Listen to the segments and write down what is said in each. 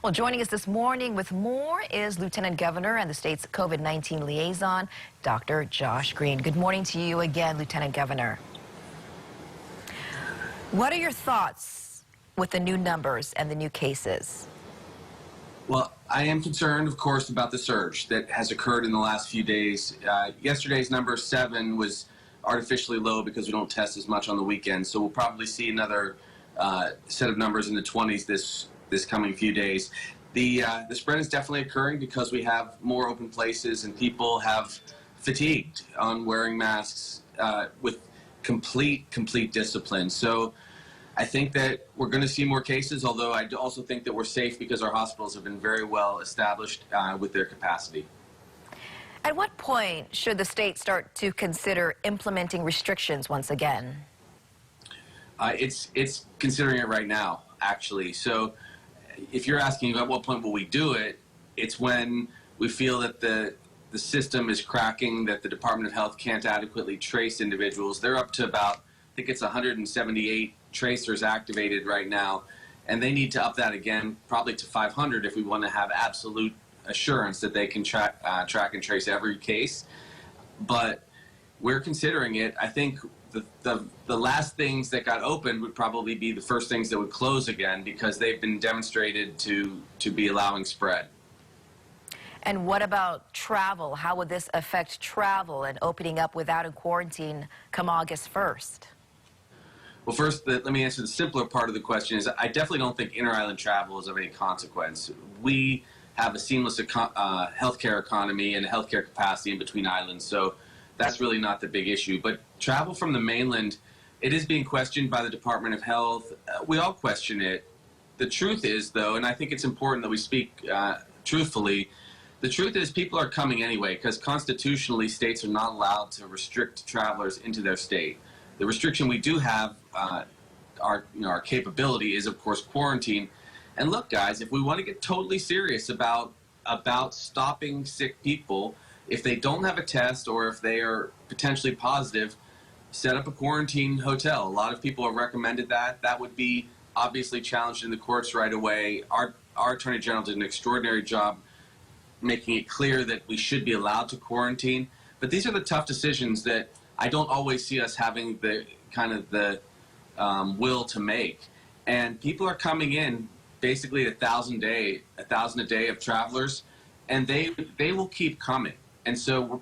Well, joining us this morning with more is Lieutenant Governor and the state's COVID-19 liaison, Dr. Josh Green. Good morning to you again, Lieutenant Governor. What are your thoughts with the new numbers and the new cases? Well, I am concerned, of course, about the surge that has occurred in the last few days. Yesterday's number 7 was artificially low because we don't test as much on the weekend, so we'll probably see another set of numbers in the 20s this coming few days. The spread is definitely occurring because we have more open places and people have fatigued on wearing masks with complete discipline. So I think that we're going to see more cases, although I also think that we're safe because our hospitals have been very well established with their capacity. At what point should the state start to consider implementing restrictions once again? It's considering it right now, actually. So if you're asking at what point will we do it, it's when we feel that the system is cracking, that the Department of Health can't adequately trace individuals. They're up to about, I think it's 178 tracers activated right now, and they need to up that again, probably to 500 if we want to have absolute assurance that they can track and trace every case. But we're considering it. I think the last things that got opened would probably be the first things that would close again because they've been demonstrated to be allowing spread. And what about travel? How would this affect travel and opening up without a quarantine come August 1st? Well, first, let me answer the simpler part of the question. Is I definitely don't think inter-island travel is of any consequence. We have a seamless healthcare economy and a healthcare capacity in between islands, so that's really not the big issue. But travel from the mainland, it is being questioned by the Department of Health. We all question it. The truth is, though, and I think it's important that we speak truthfully, the truth is people are coming anyway because constitutionally states are not allowed to restrict travelers into their state. The restriction we do have, our capability is, of course, quarantine. And look, guys, if we want to get totally serious about stopping sick people, if they don't have a test or if they are potentially positive, set up a quarantine hotel. A lot of people have recommended that. That would be obviously challenged in the courts right away. Our Attorney General did an extraordinary job making it clear that we should be allowed to quarantine. But these are the tough decisions that I don't always see us having the will to make. And people are coming in basically 1,000 a day of travelers, and they will keep coming. And so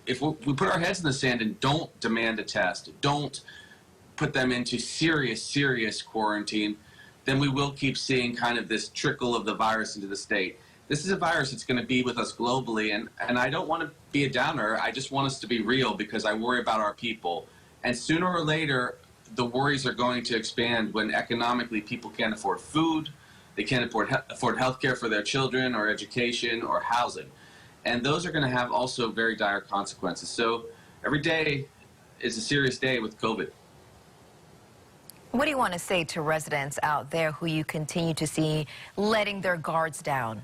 if we put our heads in the sand and don't demand a test, don't put them into serious quarantine, then we will keep seeing kind of this trickle of the virus into the state. This is a virus that's going to be with us globally, and I don't want to be a downer. I just want us to be real because I worry about our people. And sooner or later, the worries are going to expand when economically people can't afford food, they can't afford health care for their children or education or housing. And those are going to have also very dire consequences. So every day is a serious day with COVID. What do you want to say to residents out there who you continue to see letting their guards down?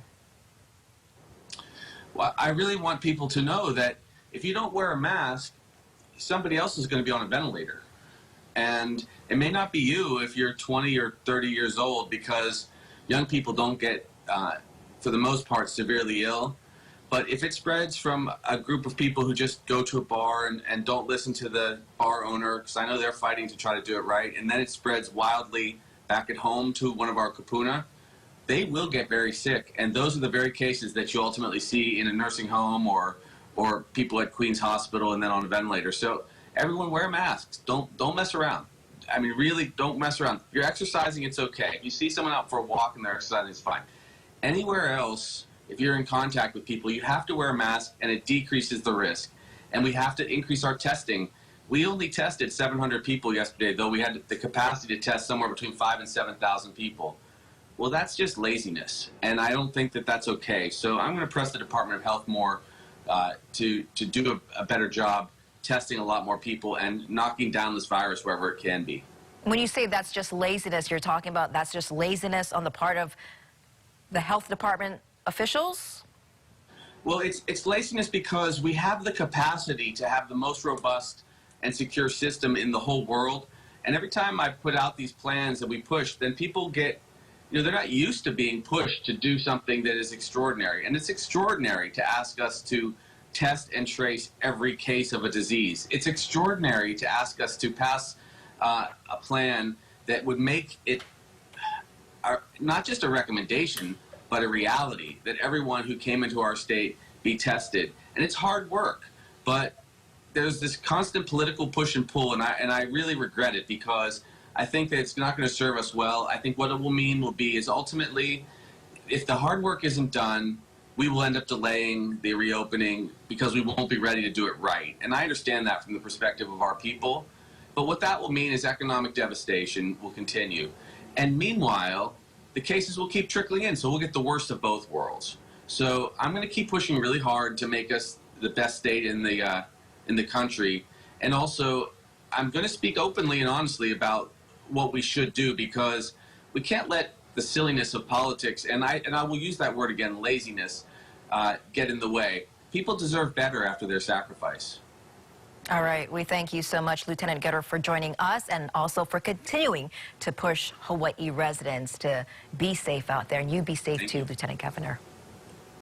Well, I really want people to know that if you don't wear a mask, somebody else is going to be on a ventilator. And it may not be you if you're 20 or 30 years old because young people don't get, for the most part, severely ill. But if it spreads from a group of people who just go to a bar and don't listen to the bar owner, because I know they're fighting to try to do it right, and then it spreads wildly back at home to one of our kupuna, they will get very sick. And those are the very cases that you ultimately see in a nursing home or people at Queens Hospital and then on a ventilator. So everyone wear masks. Don't mess around. I mean, really, don't mess around. If you're exercising, it's okay. If you see someone out for a walk and they're exercising, it's fine. Anywhere else, if you're in contact with people, you have to wear a mask, and it decreases the risk. And we have to increase our testing. We only tested 700 people yesterday, though we had the capacity to test somewhere between 5,000 and 7,000 people. Well, that's just laziness, and I don't think that that's okay. So I'm going to press the Department of Health more to do a better job testing a lot more people and knocking down this virus wherever it can be. When you say that's just laziness, you're talking about that's just laziness on the part of the health department officials? Well, it's laziness because we have the capacity to have the most robust and secure system in the whole world. And every time I put out these plans that we push, then people get they're not used to being pushed to do something that is extraordinary. And it's extraordinary to ask us to test and trace every case of a disease. It's extraordinary to ask us to pass a plan that would make it not just a recommendation, but a reality that everyone who came into our state be tested. And it's hard work, but there's this constant political push and pull, and I really regret it, because I think that it's not going to serve us well. I think what it will mean is ultimately, if the hard work isn't done, we will end up delaying the reopening because we won't be ready to do it right. And I understand that from the perspective of our people. But what that will mean is economic devastation will continue. And meanwhile, the cases will keep trickling in, so we'll get the worst of both worlds. So I'm going to keep pushing really hard to make us the best state in the country. And also, I'm going to speak openly and honestly about what we should do, because we can't let the silliness of politics, and I will use that word again, laziness, get in the way. People deserve better after their sacrifice. All right. We thank you so much, Lieutenant Governor, for joining us, and also for continuing to push Hawaii residents to be safe out there. And you be safe too, Lieutenant Governor.